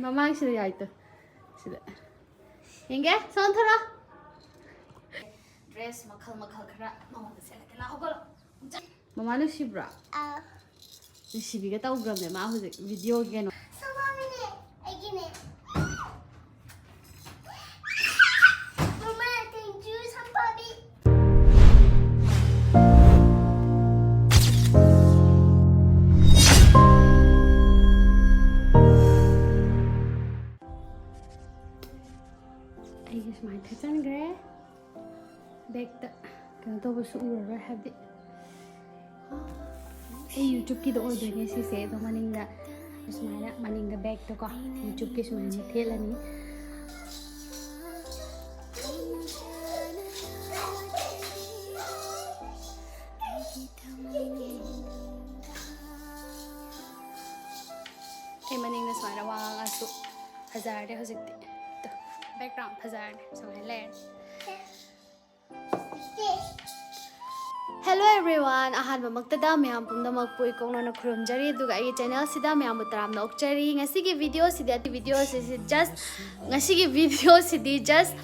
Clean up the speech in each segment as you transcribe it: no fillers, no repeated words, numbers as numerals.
Mamang sila yaito. Sila. Inge, saan thara? Dress makhal khara. Mama da sila kala hogol. Mama lu shibra. Shibi ga taw gram ne ma hu video ge no. Sama ne. Agine. Mama, thank you somebody. I guess my turn gray. Back the can to was over have the YouTube ki do order ne si se do maning da ismaila maning da back to ko YouTube ki ismaila thelani e maning da ismaila wang asu hazar de hojikti background hazard so I learned. Hello everyone, ahan mamagtada mayam pumdamak po ikong na khurumjari duga ai channel sida mayam taram na okchari ngasigi video sida just ngasigi video sidi just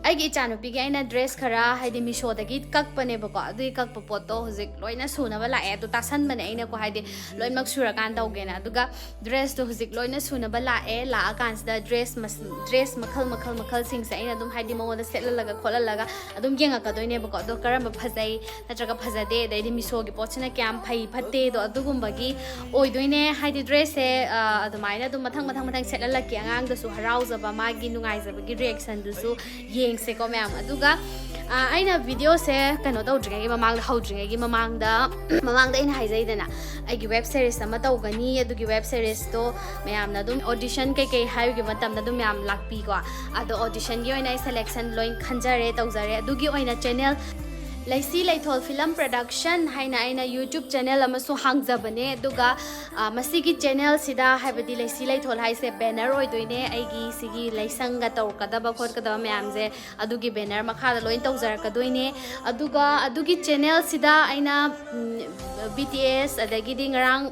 aigi chanu pi gaina dress khara haidi misho dagi kakpane bako adui kakpa poto hojik loina suna bala e to tasan bane aina ko haidi loin mak sura kan daugena duga dress to hojik loina suna bala e la kan sida dress makhal sing sa aina dum haidi mo da setla laga khola laga adum genga ka doine bako do karamba phajai natraga phajade daidi misho gi pochna kyam phai phatte do adugum bagi oi doine haidi dress e adumaina dum mathang setla la ki angang da su harau zaba magi nungai zaba gi reaction du su se ko ma'am aduga aina video se kano tawdringai mamang hawdringai gi mamang da ina haizaidana aigi web series ama tawgani adugi web series to ma'am na dum audition kai hayu gi matam na dum ma'am lakpi ko ado audition gi oina selection loin khanjare tawjare adugi oina channel Laisi Laithol Film Production haina aina YouTube channel amasu hangjabane duga masigi channel sida habadi Laisi Laithol haise banner oidoine aigi sigi laisanga tawkadaba khotkadaba mayamje adugi banner makhada loin tawjarakadoine adugi channel sida aina BTS adagi dingrang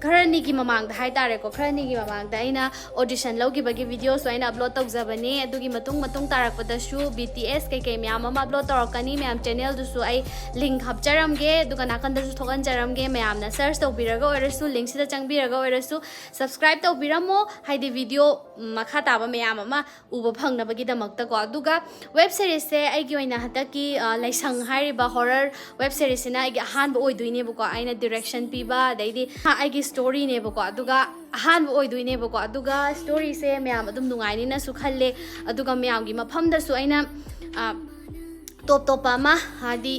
karani gi mamang da haitare ko karani gi mamang da aina audition logi bagi video so aina upload tawjabane adugi matung tarakpada shu BTS kai mayam ama upload tarakani mayam channel du su ai link hapcharam ge duga nakan da su thogan charam ge mayam na search to biraga orasu link sida changbiraga orasu subscribe to biramo haidi video makha taba mayam ama uba phangna bagi damakta ko duga web series se ai gi oina hataki laisang hariba horror web series na ai gi han bo oiduine bu ko aina direction piba daidi ai gi story ne bu ko duga han bo oiduine bu ko duga story se mayam adum nungai ni na su khalle aduga mayam gi mafam da su aina top ama hadi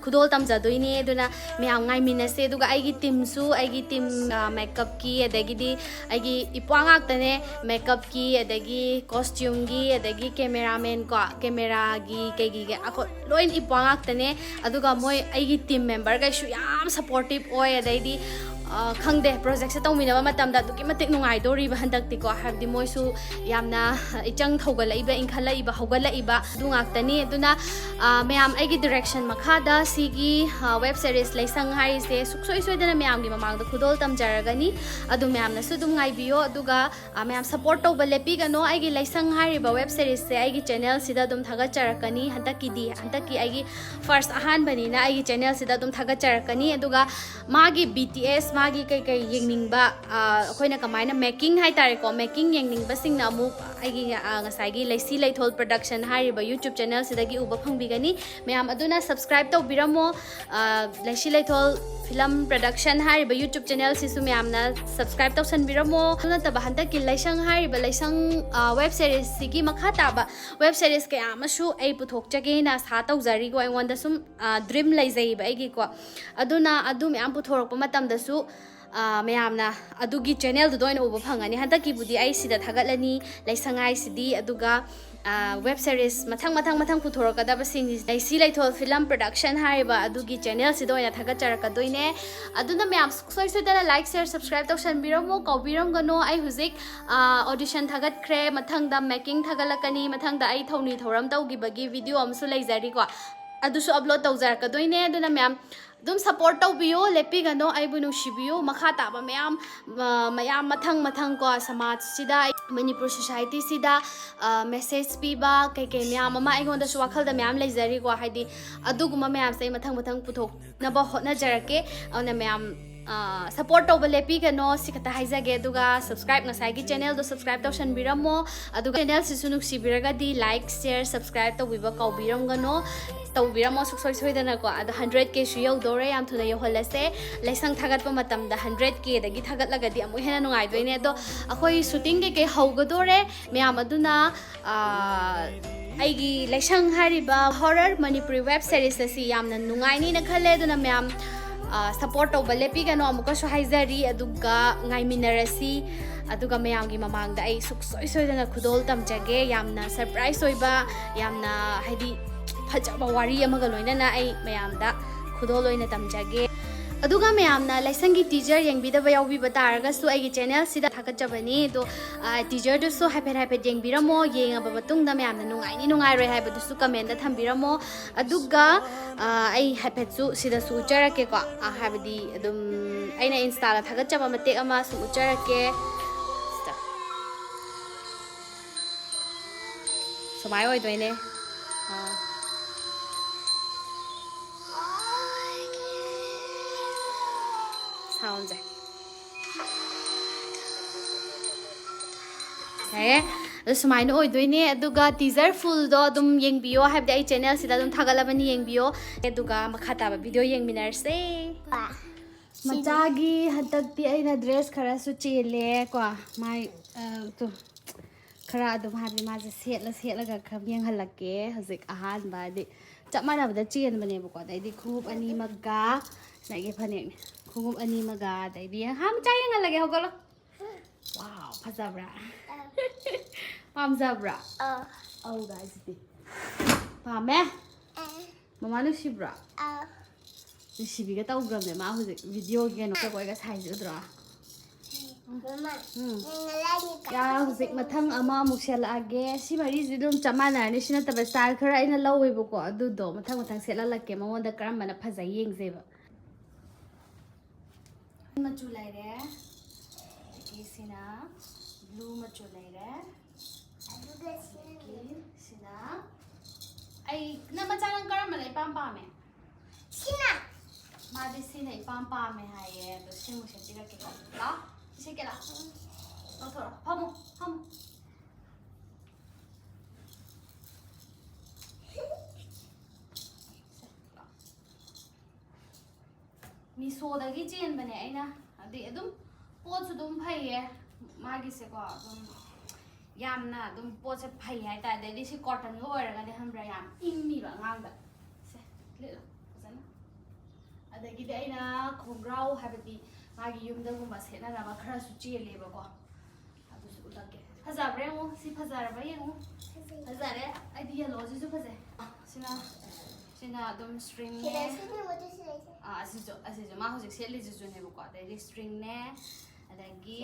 khudol tamja doine duna mayam ngai minase duga aigi team su aigi team makeup ki adagi di aigi ipwangak tane makeup ki adagi costume gi adagi cameraman ko camera gi kegi ge ako loin ipwangak tane aduga moi aigi team member ga shu yam supportive oi adai khangde project se tawmina ba matam da duki matik nungai dori ba handak ti ko habdi moisu yamna ichang thogalai ba inkhalai ba hogalai ba dungak tani aduna mayam aigi direction makhada sigi web series laisang hari se suksoi soidana mayam gi mamang da khudol tamjaragani adu mayam na su dum ngai bio aduga mayam support to ba lepi gano aigi laisang hari ba web series se aigi channel sida dum thaga charakani handaki aigi first ahan bani na aigi channel sida dum thaga charakani aduga magi BTS magi kai yengning ba akoina kamaina making hai tare ko making yengning ba singna amu aigi ngasai gi Laisi Laithol Production hari ba YouTube channel sidagi uba phangbigani mayam aduna subscribe to biramo Laisi Laithol Film Production hari ba YouTube channel sisu mayam na subscribe to san biramo tuna ta bahanta ki laisang hari ba laisang web series sigi makhata ba web series ke amashu ai puthok jage na sa tawjari ko aingwanda sum dream laizai ba aigi ko aduna adu mayam puthorok pa matam da su mayamna adugi channel du doina uba phangani handaki budi ai sida thagalani laisangai sidi aduga web series mathang puthoraka basing Laisi Laithol Film Production hariba adugi channel sidoina thagacharaka doine aduna mayam soidana like share subscribe tawsan biramo kaubiram gano ai hujik audition thagat khre mathang da making thagalakani mathang da ai thoni thoram tawgi bagi video amsu laizari ko adusu upload tawjaraka doine aduna mayam ꯑꯗꯨꯝ support ꯇꯧꯕꯤꯌꯣ ꯂꯦꯞꯄꯤꯒꯅꯣ ꯑꯩꯕꯨ ꯅꯨꯡꯁꯤꯕꯤꯌꯨ ꯃꯈꯥ ꯇꯥꯕ ꯃꯌꯥꯝ ꯃꯊꯪ ꯀꯣ ꯁꯃꯥꯖꯁꯤꯗ Manipur ꯁꯣꯁꯥꯏꯇꯤꯁꯤꯗ message ꯄꯤꯕ ꯀꯩꯀꯩ ꯃꯌꯥꯝ ꯑꯃ ꯑꯩꯉꯣꯟꯗꯁꯨ ꯋꯥꯈꯜꯗ ꯃꯌꯥꯝ ꯂꯩꯖꯔꯤꯀꯣ ꯍꯥꯏꯗꯤ ꯑꯗꯨꯒꯨꯝꯕ ꯃꯌꯥꯝꯁꯦ ꯑꯩ ꯃꯊꯪ ꯄꯨꯊꯣꯛꯅꯕ ꯍꯣꯠꯅꯖꯔꯛꯀꯦ ꯑꯗꯨꯅ ꯃꯌꯥꯝ ꯁꯞꯄꯣꯔꯠ ꯇꯧꯕ ꯂꯦꯞꯄꯤꯒꯅꯣ ꯁꯤ ꯈꯛꯇ ꯍꯥꯏꯖꯒꯦ ꯑꯗꯨꯒ ꯁꯕꯁꯀ꯭ꯔꯥꯏꯕ ꯉꯁꯥꯏꯒꯤ ꯆꯦꯅꯦꯜꯗꯣ ꯁꯕꯁꯀ꯭ꯔꯥꯏꯕ ꯇꯧꯁꯟꯕꯤꯔꯝꯃꯣ ꯑꯗꯨꯒ ꯆꯦꯅꯦꯜꯁꯤꯁꯨ ꯅꯨꯡꯁꯤꯕꯤꯔꯒꯗꯤ ꯂꯥꯏꯛ ꯁꯤꯌꯔ ꯁꯕꯁꯀ꯭ꯔꯥꯏꯕ ꯇꯧꯕꯤꯕ ꯀꯥꯎꯕꯤꯔꯝꯒꯅꯣ ꯇꯧꯕꯤꯔꯝꯃꯣ ꯁꯨꯡꯁꯣꯏ ꯁꯣꯏꯗꯅꯀꯣ ꯑꯗꯣ 100Kꯁꯨ ꯌꯧꯗꯧꯔꯦ ꯌꯥꯝ ꯊꯨꯅ ꯌꯧꯍꯜꯂꯁꯦ ꯂꯩꯁꯪ ꯊꯥꯒꯠꯄ ꯃꯇꯝꯗ 100Kꯗꯒꯤ ꯊꯥꯒꯠꯂꯒꯗꯤ ꯑꯃꯨꯛ ꯍꯦꯟꯅ ꯅꯨꯡꯉꯥꯏꯗꯣꯏꯅꯦ ꯑꯗꯣ ꯑꯩꯈꯣꯏ ꯁꯨꯇꯤꯡ ꯀꯩꯀꯩ ꯍꯧꯒꯗꯣꯔꯦ ꯃꯌꯥꯝ ꯑꯗꯨꯅ ꯑꯩꯒꯤ ꯂꯩꯁꯪ ꯍꯥꯏꯔꯤꯕ ꯍꯣꯔꯔ ꯃꯅꯤꯄꯨꯔꯤ ꯋꯦꯕ ꯁꯦꯔꯤꯁ ꯑꯁꯤ ꯌꯥꯝꯅ ꯅꯨꯡꯉꯥꯏꯅꯤꯅ ꯈꯜꯂꯦ ꯑꯗꯨꯅ ꯃꯌꯥꯝ ꯁꯞꯄꯣꯔꯠ ꯇꯧꯕ ꯂꯦꯞꯄꯤꯒꯅꯣ ꯑꯃꯨꯛꯀꯁꯨ ꯍꯥꯏꯖꯔꯤ ꯑꯗꯨꯒ ꯉꯥꯏꯃꯤꯟꯅꯔꯁꯤ ꯑꯗꯨꯒ ꯃꯌꯥꯝꯒꯤ ꯃꯃꯥꯡꯗ ꯑꯩ ꯁꯨꯡꯁꯣꯏ ꯁꯣꯏꯗꯅ ꯈꯨꯗꯣꯜ ꯇꯝꯖꯒꯦ ꯌꯥꯝꯅ ꯁꯔꯄ꯭ꯔꯥꯏꯖ ꯑꯣꯏꯕ ꯌꯥꯝꯅ ꯍꯥꯏꯗꯤ ꯐꯖꯕ ꯋꯥꯔꯤ ꯑꯃꯒ ꯂꯣꯏꯅꯅ ꯑꯩ ꯃꯌꯥꯝꯗ ꯈꯨꯗꯣꯜ ꯑꯣꯏꯅ ꯇꯝꯖꯒꯦ ꯑꯗꯨꯒ ꯃꯌꯥꯝꯅ ꯂꯥꯏꯁꯪꯒꯤ ꯇꯤꯖꯔ ꯌꯦꯡꯕꯤꯗꯕ ꯌꯥꯎꯕꯤꯕ ꯇꯥꯔꯒꯁꯨ ꯑꯩꯒꯤ ꯆꯦꯅꯦꯜꯁꯤꯗ ꯊꯥꯒꯠꯆꯕꯅꯤ ꯑꯗꯣ ꯇꯤꯖꯔꯗꯨꯁꯨ ꯍꯥꯏꯐꯦꯠ ꯌꯦꯡꯕꯤꯔꯝꯃꯣ ꯌꯦꯡꯉꯕ ꯃꯇꯨꯡꯗ ꯃꯌꯥꯝꯅ ꯅꯨꯡꯉꯥꯏꯔꯣꯏ ꯍꯥꯏꯕꯗꯨꯁꯨ ꯀꯃꯦꯟꯇ ꯊꯝꯕꯤꯔꯝꯃꯣ ꯑꯗꯨꯒ ꯑꯩ ꯍꯥꯏꯐꯦꯠꯁꯨ ꯁꯤꯗꯁꯨ ꯎꯠꯆꯔꯛꯀꯦꯀꯣ ꯍꯥꯏꯕꯗꯤ ꯑꯗꯨꯝ ꯑꯩꯅ ꯏꯟꯁꯇꯥꯗ ꯊꯥꯒꯠꯆꯕ ꯃꯇꯦꯛ ꯑꯃ ꯁꯨꯝ ꯎꯠꯆꯔꯛꯀꯦ ꯁꯨꯃꯥꯏ ꯑꯣꯏꯗꯣꯏꯅꯦ 사운드. 수마이는 오이도이네. 아두가 티저 풀도 좀 ꯌꯦꯡꯕꯤꯌꯣ 하ꯕꯗꯤ ꯑꯩ ꯆꯦꯅꯦꯜꯁꯤꯗ ꯑꯗꯨꯝ ꯊꯥꯒꯠꯂꯕꯅꯤ ꯌꯦꯡꯕꯤꯌꯣ. ꯑꯗꯨꯒ ꯃꯈꯥ ꯇꯥꯕ ꯚꯤꯗꯤꯑꯣ ꯌꯦꯡꯃꯤꯟꯅꯔꯁꯦ. ꯃꯆꯥꯒꯤ ꯍꯟꯗꯛꯇꯤ ꯑꯩꯅ ꯗ꯭ꯔꯦꯁ ꯈꯔꯁꯨ ꯆꯦꯜꯂꯦ ꯀꯣ ꯃꯥꯏ खरा अदुम हाबि माजे सेटलगा खब यंगहलके हजिक अहान बादि चप मानबदा चेन बनेबको दैदि खूब अनि मगा नागे फनेक खूब अनि मगा दैदि हम चायंग लगे होगलो वाव फजाब्रा पामजाब्रा औ गाइस दि पामे ममा नुसिब्रा नुसिबिगा तौग्रमने मा हुजिक वीडियो गेनो कोइगा साइजुद्रा या हुजिक मथंग अमा मुसेलागे सी मरीजि दुम चमानारनि सिना तब स्टाइल खरा आइना लौवेबको अदुदो मथंग सेलालके मङोंदा करमबना फजा येंगजेबा मचु लाइरे किसिना ब्लू मचु लाइरे अदुगा सिना आई ना मचान करमबना इपाम पामे सिना मादि सिना इपाम पामे हाये तो सिमु सेतिरा के ला सिकेला थोड़ा हम मिसोदगी चेन बने आइना अदि अदुम पोतसु दुम फैये मागिसे को अदुम यामना अदुम पोतसे फै हाय ता देदि सि कॉटन गो ओरगादि हमब्रा याम इंगमिबा ngang से लेलो फजना अदगी दे आइना खोंग्राउ हाबति मागी युमदगुम्बा सेनाराबा खरासु चेलेबको अदुसु उलके फजाब्रे मो सि फजारबा येंगो फजारे आइदि येलो जिसु फजे सिना अदुम स्ट्रिंग ने असिजो मा हुजिक सेटलि जिसु नेबको अदि स्ट्रिंग ने अदगी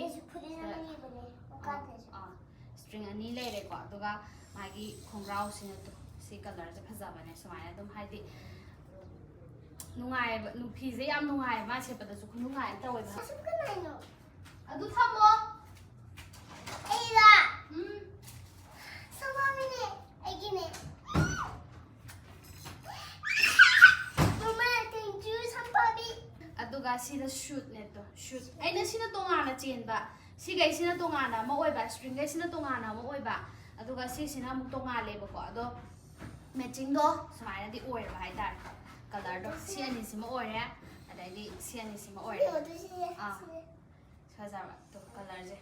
स्ट्रिंग अनि लेरेको अदुगा मागी खोंग्राउ सिना तो सि कलर जे फजाबने सुमाय अदुम हाइदि नुंगाय नुफिजे याम नुंगाय मा सेपदसु खुनुंगाय तवैबा अदु थमो एला सवामिने एगिने मम्मा थैंक यू संपाबी अदुगा सिदा शूट ने तो शूट आइना सिना तोंगाना चेनबा सिगै सिना तोंगाना म ओइबा स्ट्रिंग गै सिना तोंगाना म ओइबा अदुगा सिना मु तोंगालेबको अदो मैचिंग दो सुमायना दि ओइबा हाइतार कलर दो सियानी सिमा ओरे अदाइदि सियानी सिमा ओरे फजाबा तो कलर जे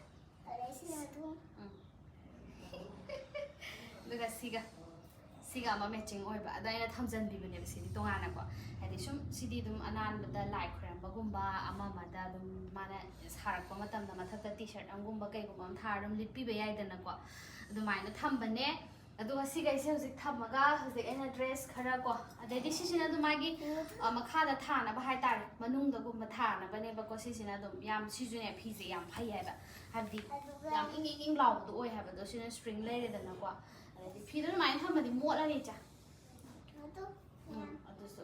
दुगा सिगा अमा मैचिंग ओइबा अदाइना थमजनबिबने सिदि तोंगाना को हाइदि सुम सिदि दुम अनानबदा लाइक खरमबगुम्बा अमामदा दुम माना सारकपा मतमदा मथकता टी-शर्ट अंगुम्बा कैगुम्बा अम थार दुम लिपिबा याइदना को अदुमाइना थमबने अदुगा सिगैसे हुजिक थमगा हुजिक एना ड्रेस खरा को अदैदि सिसिना दु मागी मखादा थाना बा हाइतार मनुंगदा गुम्बा थाना बनेबा को सिसिना दु याम सिजुने फिजे याम फै हाइबा हाबदि याम इंग लाउदो ओइ हाबदो सिना स्ट्रिंग लेरेदना को अदैदि फिदु माइन थमदि मोलानि चा अदुसु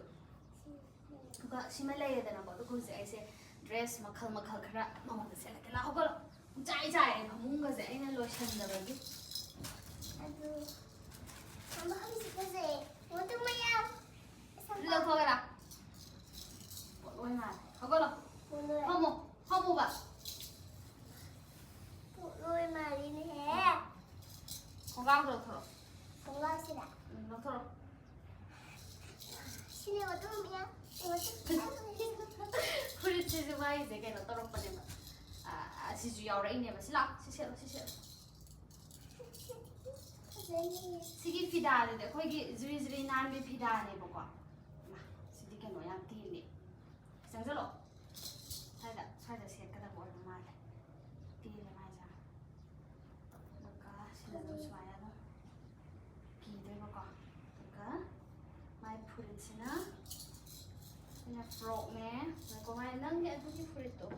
그거 심해 레이드나 봐도 그 이제 드레스 마칼 khara mamma se la kala hogol jai jai phamung ga je aina lotion da bagi 아주 한번 하고 싶어서 모두 뭐야? lo thogara oi ma hogol 오늘 homo ba 오늘 말이네 해. hogang ro thoro 건강하시다. lo thoro 신의 어둠이야. 프리티즈 마이제 걔는 떨어버리면 시주 야오라이네 마실라 시셔 시기 피다데 거기 주리주리 난비 피다네 보고 마 시디 걔 노야 티네 상절로 살다 시작하다 뭐 말래 티네 맞아 뭔가 신나도 좋아야 너 기대 보고 그러니까 마이 프리티나 그냥 프로네 그리고 마이 능게 두기 프리토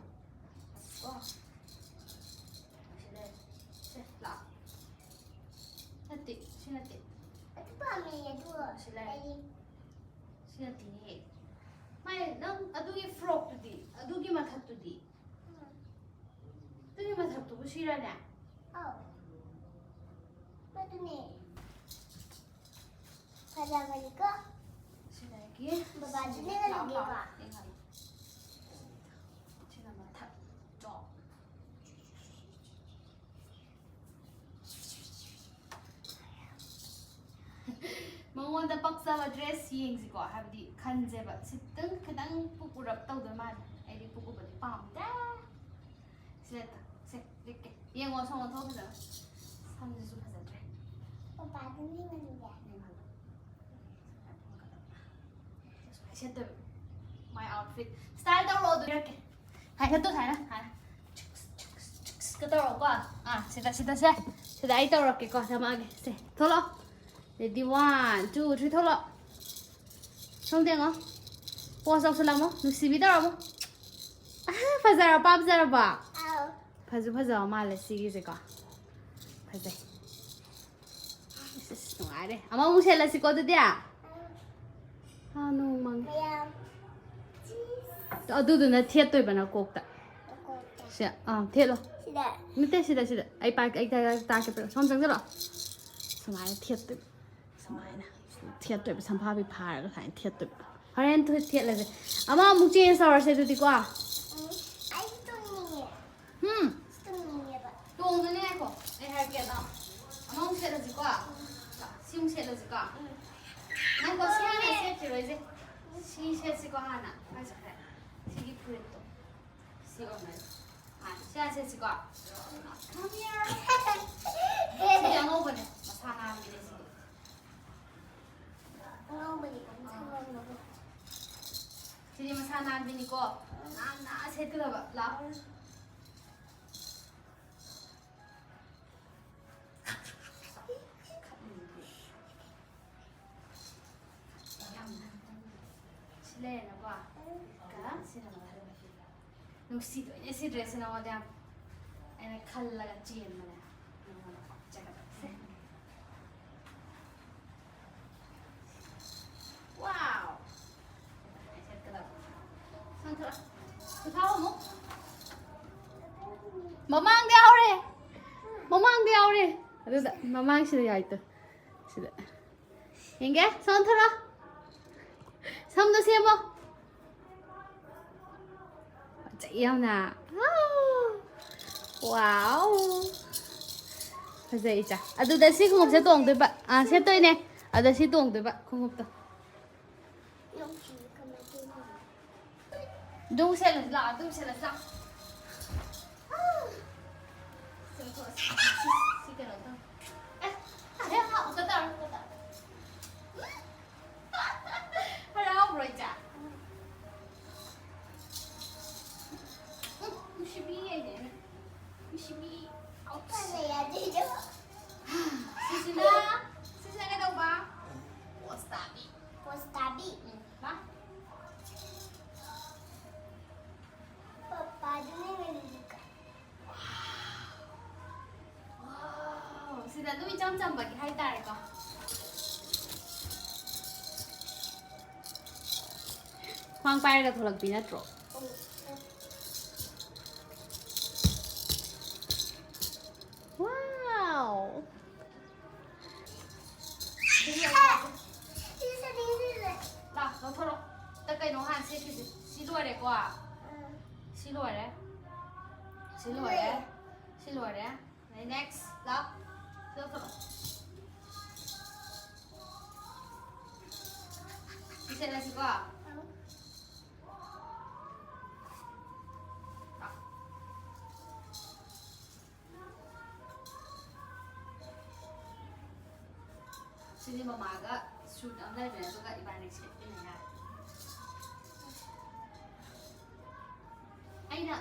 와 시래 라 Nanti, sini nanti. Itu pamilya dua. Sini nanti. Mai, nang adugi frog tu di, adugi mathap tu di. Adugi mathap tu busira na. Oh. Betul pada mereka Sini lagi. berbaju ni kan lagi pak. Sini mathap. Jom. ꯃꯉꯣꯟꯗ ꯄꯛꯆꯕ dress ꯌꯦꯡꯁꯤꯀꯣ ꯍꯥꯏꯕꯗꯤ ꯈꯟꯖꯦꯕ sitting ꯈꯤꯇꯪ ꯄꯨꯄꯨꯔꯞ ꯇꯧꯗꯣꯏ ꯃꯥꯜꯂꯦ ꯑꯩꯗꯤ ꯄꯨꯄꯨꯕꯗꯤ ꯄꯥꯝꯗꯦ ꯁꯤꯗ ꯁꯦ ꯂꯤꯛꯀꯦ ꯌꯦꯡꯉꯣ ꯁꯣꯝ ꯊꯣꯛ ꯐꯖꯅ ꯁꯝꯁꯤꯁꯨ ꯐꯖꯗ꯭ꯔꯦ Berbaju ni kan dia. ꯌꯦꯡꯍꯜꯂꯣ ꯁꯨꯃꯥꯏꯅ ꯁꯦꯠꯇꯣꯏꯕ ꯃꯥꯏ ꯑꯥꯎꯠꯐꯤꯠ ꯁ꯭ꯇꯥꯏꯜ ꯇꯧꯔꯛꯑꯣ ꯑꯗꯨ ꯏꯔꯛꯀꯦ ꯍꯥꯏꯈꯠꯇꯣ ꯍꯥꯏꯅ ꯆꯨꯛꯁꯀ ꯇꯧꯔꯛꯑꯣꯀꯣ ꯁꯤꯗ ꯑꯩ ꯇꯧꯔꯛꯀꯦꯀꯣ ꯊꯝꯃꯛꯑꯒꯦ ꯁꯦ ꯊꯣꯛꯂꯛꯑꯣ Ready 1, 2, 3 thôi lọ. Không tiếng không? Qua xong xong không? Nó xí bí đâu không? Phải giờ bà. Oh. Phải giờ mà là xí gì cả. Phải giờ. Nó ai đây? À mà muốn xem là xí có được à? À nó mang. Maya. Đủ nó thiết tôi bảo nó cột ta. Sẽ thiết luôn. Sudah. Mitte. Ai ta cái không chẳng rồi. Xong ai thiết tôi. Thiệt tuyệt sản phẩm bị phá rồi phải thiệt tuyệt. Hồi nãy tôi thiệt là gì? Ama mục tiêu sao rồi đi qua? Ai stunning ya? Stunning ya pak. Tuồng cái này không? Đây hai kiện đó. Ama mục tiêu là gì qua? Sim set là gì qua? Anh có xe này set chỉ rồi gì? Si set gì qua hả? Phải sao thế? Si cái phụ to. Si ở này. Xe set gì qua? Come here. Si yang open này. Masana mình đi. Mau beli kan? Jadi masana bini ko. Na set ke ba? La. Sile na ba? Ka sila ma. Nung si si dress na mo dam. Ay na khalla ga chain ma na. Wow. Mamang đeo đi. Aduh, mamang sida ya itu. Sida. Inge, son thara. Samdo semo. Chạy nè. Wow. Bây giờ chả. Aduh, đây xí không sẽ tuồng tôi bạn. À, sẽ tôi nè. Ở đây xí tuồng tôi bạn, không tôi. Đúng sẽ là Xí cái đó thôi. Thế họ có tao. Phải đâu rồi chả. Mushimi này. Mushimi. Apa ya dia tu? Sisina cái đâu ba? Wasabi. Wasabi. Ba. Berbaju ni kan juga. Wow. Sida tu 짬짬 bagi hai tar ko. ꯈ꯭ꯋꯥꯡ ꯄꯥꯏꯔꯒ ꯊꯣꯛꯂꯛꯄꯤ ꯅꯠꯇ꯭ꯔꯣ ꯋꯥꯎ ꯂꯥꯛ ꯂꯧꯊꯣꯔꯛꯑꯣ ꯇ ꯀꯩꯅꯣ ꯍꯥꯟꯅ ꯁꯦꯠꯈꯤꯁꯦ ꯁꯤ ꯂꯣꯏꯔꯦꯀꯣ ꯁꯤ ꯂꯣꯏꯔꯦ ꯁꯤ ꯂꯣꯏꯔꯦ ꯁꯤ ꯂꯣꯏꯔꯦ ꯅꯦꯛꯁ ꯂꯥꯛ ꯁꯤ ꯂꯧꯊꯣꯔꯛꯑꯣ ꯁꯤ ꯁꯦꯠꯂꯁꯤꯀꯣ sini mama agak shoot ang live na juga ibalik set ini ya. Aina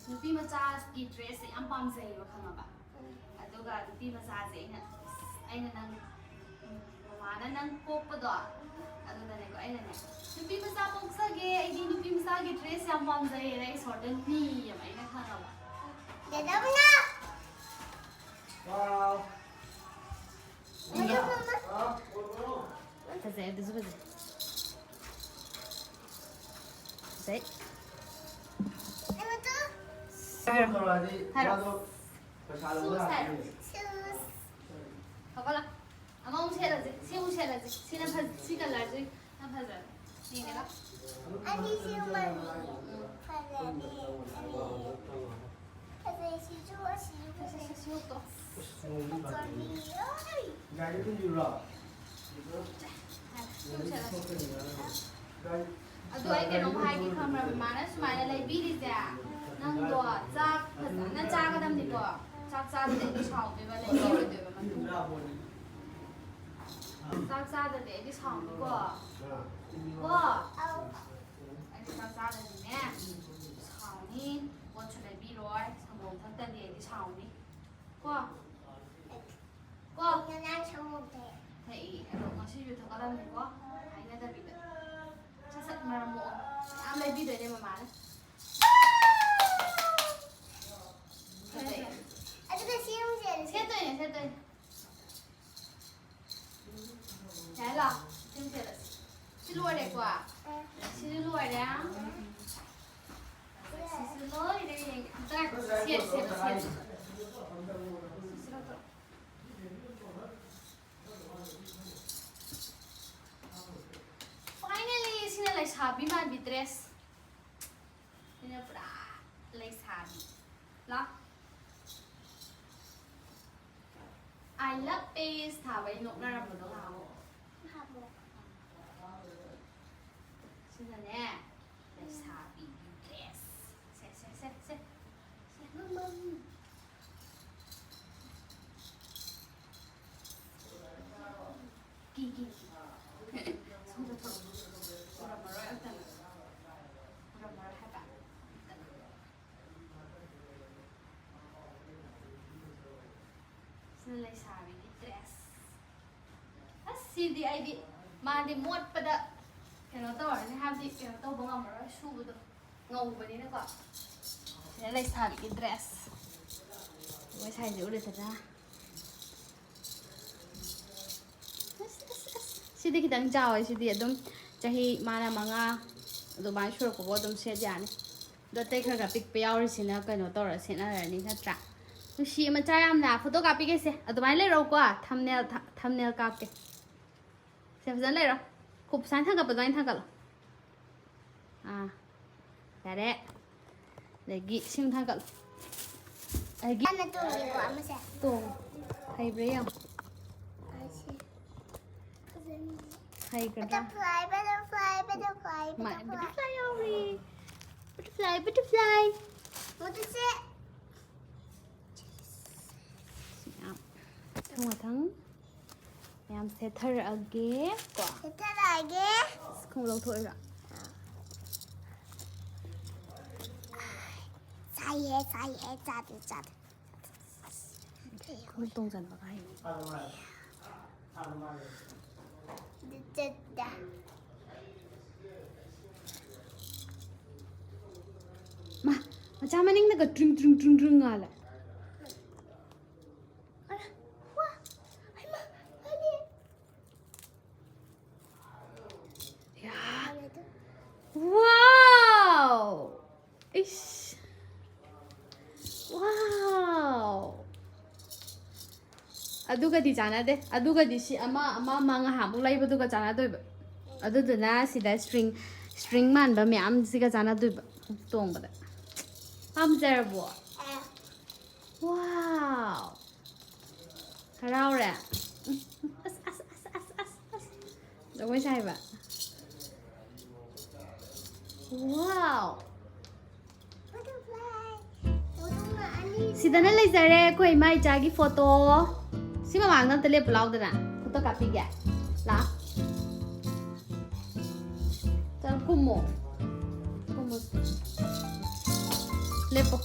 nupi maca's dress ay ang pamsay wa kama ba. Aduga nupi maca's aina nang mama na nang popo do. Ado na ko aina na. Nupi maca pogsage ay di nupi maca dress ang pamsay ay sorten ni yam aina kama ba. Dada na. Wow. Iya. Saya itu seperti. Saya. Ano to? Shoes. Apa lah? Ama usia lagi, si usia lagi, si nampak si color je, nampak je. Ni ni lah. Ani si mami. Kasi si Joa si Si tu. Gaya tu juga. Si usia lagi. Aduh, ay kaya nung hai kita mana semua lagi biri dia. Nang doa, cak, nang cak kadam ni doa. Cak cak dia di shop ni balai biri dia memang. Cak cak dia di shop ni gua. Gua. Ani cak cak dia ni. Shop ni, gua cuma biri roy, sama orang tak dia di shop ni. Gua. Gua. Nga chote. Hey, aduh masih juga kadam ni gua. Hai na dah biri. Sasat meramu. Amai biri dia memang. Ano ba siyang dyan? Set. Đây là xin chào xin lỗi đẹp quá xin lỗi đấy xin lỗi đây ta xiết finally xin lại sabi man bi dress xin pura lại sabi là I love face thả vậy nụ ra một đó nào xin chào nè lại sabi bi dress set kỳ xong rồi thôi rồi mà rồi ăn tần rồi mà hai bạn xin lấy sabi bi dress asidi ai di mà đi muat pada kena tahu ni habis kena tahu bang amar shoe betul ngau bani nak kok saya lấy sabi bi dress mới xài rượu được thật ra sidi kitang jaw sidi adum chahi mana manga adumai shur ko adum se jani do te khar ga pic pe yaw sina kaino tor sina ni thatra tu shi ma cha yam na photo copy ke se adumai le ro ko thumbnail kap ke se phjan le ro khub san thang ka padwain thang ka lo yare lagi sim thang ka lo lagi Ano to? Hindi ko ama siya. to hay bre yam hay ka da Butterfly. my butterfly ori butterfly Muto siya. thang thang yam se thar age ko Ito lagi. không lâu thôi rồi Sad. không tung dần vào cái Dada. mà cha mà nín nó cái trưng ngà lại Wah. Ay, ma. Ano? ya Ano to? wow 이씨. 와우. 아두가디 자나데. 아두가디 시 아마 망아 하부 라이버두가 자나도이바. 아두두나 시다 스트링 만바 ꯃꯌꯥꯝ 시가 자나도이바. 똥바다. ꯄꯥꯝꯖꯔꯕꯣ? 와우. haraure. 저거 잘 봐. 와우. Sidana lezare koi mai jagi photo. Sima mangna tele blow dana. Photo copy ga. La. Chal kumo. Kumo. Lepo.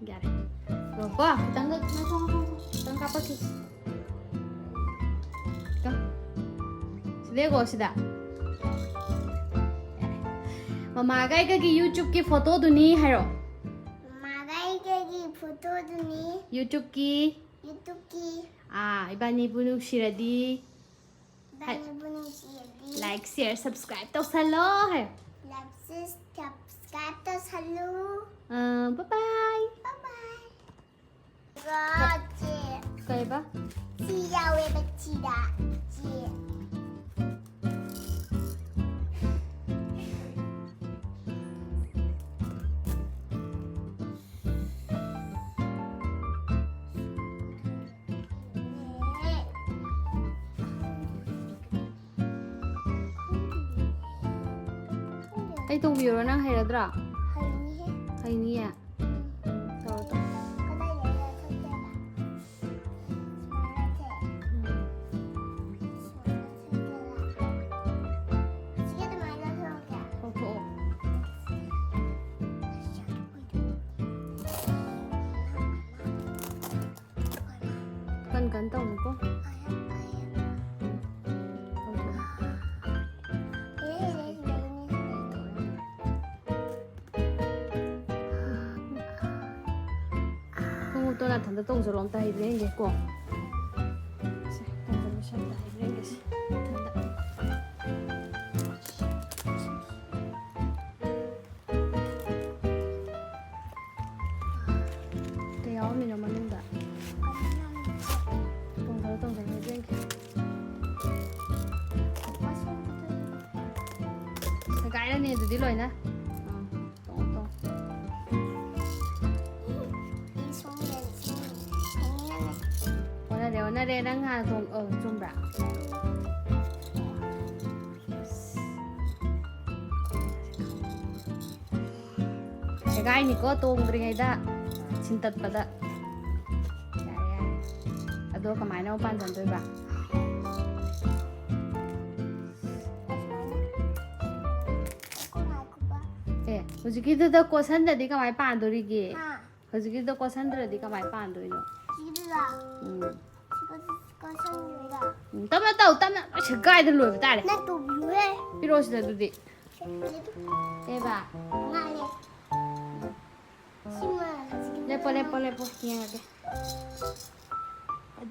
Gare. Go, kita apa sih? देखो सीधा मम्मा की YouTube की photo दुनी है रो की photo दुनी YouTube की इबानी बुनु शिरदी लाइक शेयर सब्सक्राइब तो सलो है सब्सक्राइब तो सलो बाय बाय कई बा सिया वे बच्ची दा ai tung view rồi năng hay là dra hay hay ni à rồi to cần tổng cô tôi là thằng tôi tung rồi lòng tay lên cái cổ cái áo mình nó mà lên đã tung rồi lên cái này thì đi rồi nè 오늘의 랑하 좀 봐. 제가 이니까 또 그ring이다 진뜻받아. 야야. 아도 그만해 오빠 전들 봐. 예, 호주기도 꼬산다디 그만 반도리기. 호주기도 꼬산다디 그만 반도이노. tắm sẽ gai thân lùi với ta này video sẽ là gì đây bà lepo nghe cái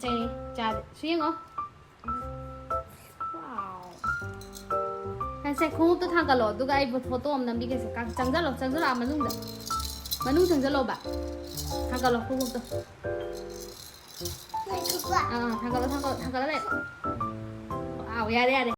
chơi trà xuyên không wow anh sẽ không tôi thang cả lỗ tôi cái một photo ông nằm đi cái sẽ căng trắng rất là mà nung chẳng rất lâu bà thang cả lỗ không tôi thang cả lỗ này wow ya deh